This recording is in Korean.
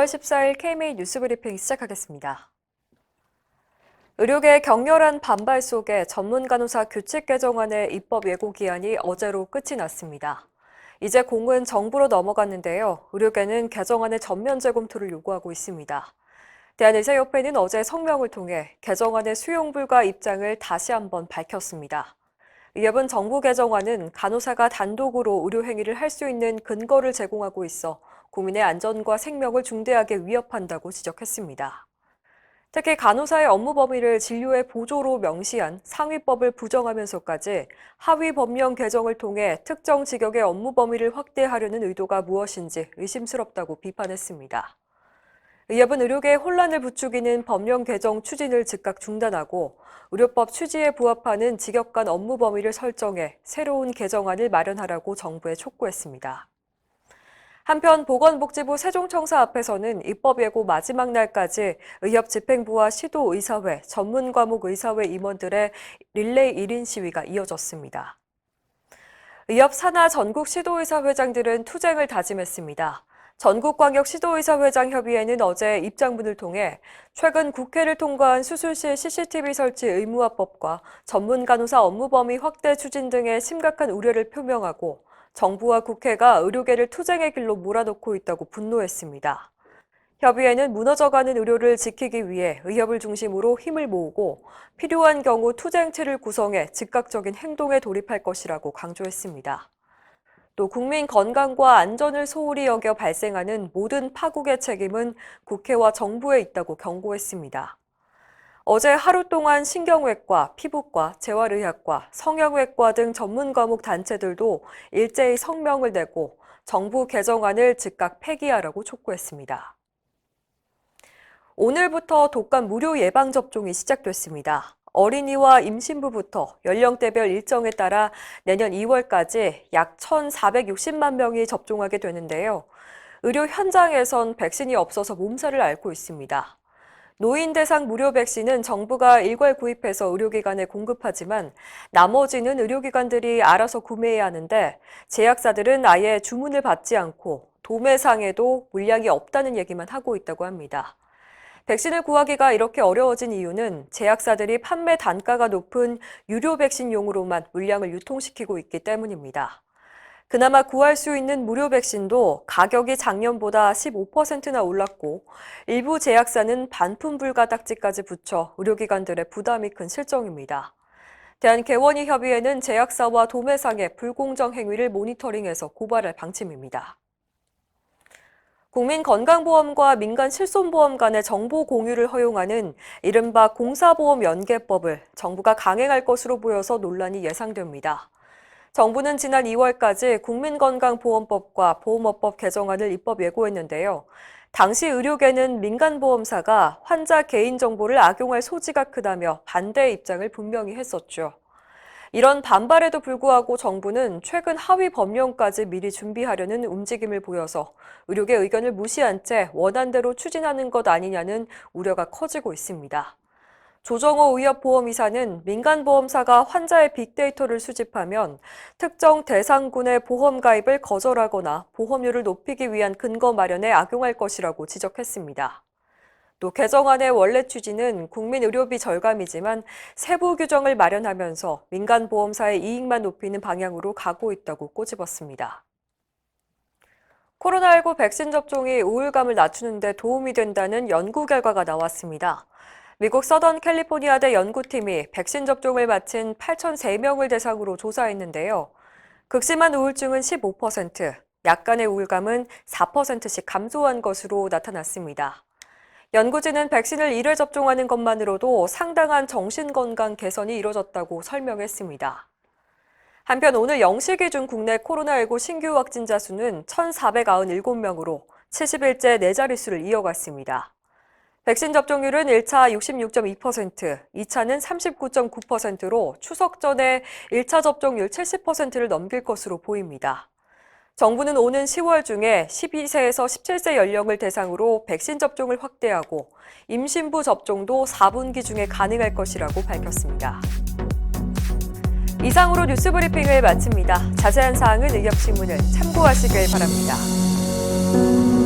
9월 14일 KMA 뉴스브리핑 시작하겠습니다. 의료계의 격렬한 반발 속에 전문간호사 규칙 개정안의 입법 예고 기한이 어제로 끝이 났습니다. 이제 공은 정부로 넘어갔는데요. 의료계는 개정안의 전면 재검토를 요구하고 있습니다. 대한의사협회는 어제 성명을 통해 개정안의 수용 불가 입장을 다시 한번 밝혔습니다. 의협은 정부 개정안은 간호사가 단독으로 의료행위를 할 수 있는 근거를 제공하고 있어 국민의 안전과 생명을 중대하게 위협한다고 지적했습니다. 특히 간호사의 업무 범위를 진료의 보조로 명시한 상위법을 부정하면서까지 하위 법령 개정을 통해 특정 직역의 업무 범위를 확대하려는 의도가 무엇인지 의심스럽다고 비판했습니다. 의협은 의료계의 혼란을 부추기는 법령 개정 추진을 즉각 중단하고 의료법 취지에 부합하는 직역 간 업무 범위를 설정해 새로운 개정안을 마련하라고 정부에 촉구했습니다. 한편 보건복지부 세종청사 앞에서는 입법 예고 마지막 날까지 의협 집행부와 시도의사회, 전문과목 의사회 임원들의 릴레이 1인 시위가 이어졌습니다. 의협 산하 전국 시도의사회장들은 투쟁을 다짐했습니다. 전국광역시도의사회장협의회는 어제 입장문을 통해 최근 국회를 통과한 수술실 CCTV 설치 의무화법과 전문간호사 업무 범위 확대 추진 등의 심각한 우려를 표명하고 정부와 국회가 의료계를 투쟁의 길로 몰아넣고 있다고 분노했습니다. 협의회는 무너져가는 의료를 지키기 위해 의협을 중심으로 힘을 모으고 필요한 경우 투쟁체를 구성해 즉각적인 행동에 돌입할 것이라고 강조했습니다. 또 국민 건강과 안전을 소홀히 여겨 발생하는 모든 파국의 책임은 국회와 정부에 있다고 경고했습니다. 어제 하루 동안 신경외과, 피부과, 재활의학과, 성형외과 등 전문 과목 단체들도 일제히 성명을 내고 정부 개정안을 즉각 폐기하라고 촉구했습니다. 오늘부터 독감 무료 예방접종이 시작됐습니다. 어린이와 임신부부터 연령대별 일정에 따라 내년 2월까지 약 1,460만 명이 접종하게 되는데요. 의료 현장에선 백신이 없어서 몸살을 앓고 있습니다. 노인 대상 무료 백신은 정부가 일괄 구입해서 의료기관에 공급하지만 나머지는 의료기관들이 알아서 구매해야 하는데 제약사들은 아예 주문을 받지 않고 도매상에도 물량이 없다는 얘기만 하고 있다고 합니다. 백신을 구하기가 이렇게 어려워진 이유는 제약사들이 판매 단가가 높은 유료 백신용으로만 물량을 유통시키고 있기 때문입니다. 그나마 구할 수 있는 무료 백신도 가격이 작년보다 15%나 올랐고 일부 제약사는 반품 불가 딱지까지 붙여 의료기관들의 부담이 큰 실정입니다. 대한개원의협의회는 제약사와 도매상의 불공정 행위를 모니터링해서 고발할 방침입니다. 국민건강보험과 민간실손보험 간의 정보 공유를 허용하는 이른바 공사보험 연계법을 정부가 강행할 것으로 보여서 논란이 예상됩니다. 정부는 지난 2월까지 국민건강보험법과 보험업법 개정안을 입법 예고했는데요. 당시 의료계는 민간보험사가 환자 개인정보를 악용할 소지가 크다며 반대 입장을 분명히 했었죠. 이런 반발에도 불구하고 정부는 최근 하위 법령까지 미리 준비하려는 움직임을 보여서 의료계 의견을 무시한 채 원안대로 추진하는 것 아니냐는 우려가 커지고 있습니다. 조정호 의협보험이사는 민간보험사가 환자의 빅데이터를 수집하면 특정 대상군의 보험 가입을 거절하거나 보험료를 높이기 위한 근거 마련에 악용할 것이라고 지적했습니다. 또 개정안의 원래 취지는 국민의료비 절감이지만 세부 규정을 마련하면서 민간보험사의 이익만 높이는 방향으로 가고 있다고 꼬집었습니다. 코로나19 백신 접종이 우울감을 낮추는 데 도움이 된다는 연구 결과가 나왔습니다. 미국 서던 캘리포니아대 연구팀이 백신 접종을 마친 8,003명을 대상으로 조사했는데요. 극심한 우울증은 15%, 약간의 우울감은 4%씩 감소한 것으로 나타났습니다. 연구진은 백신을 1회 접종하는 것만으로도 상당한 정신건강 개선이 이뤄졌다고 설명했습니다. 한편 오늘 0시 기준 국내 코로나19 신규 확진자 수는 1,497명으로 70일째 4자릿수를 이어갔습니다. 백신 접종률은 1차 66.2%, 2차는 39.9%로 추석 전에 1차 접종률 70%를 넘길 것으로 보입니다. 정부는 오는 10월 중에 12세에서 17세 연령을 대상으로 백신 접종을 확대하고 임신부 접종도 4분기 중에 가능할 것이라고 밝혔습니다. 이상으로 뉴스브리핑을 마칩니다. 자세한 사항은 의협신문을 참고하시길 바랍니다.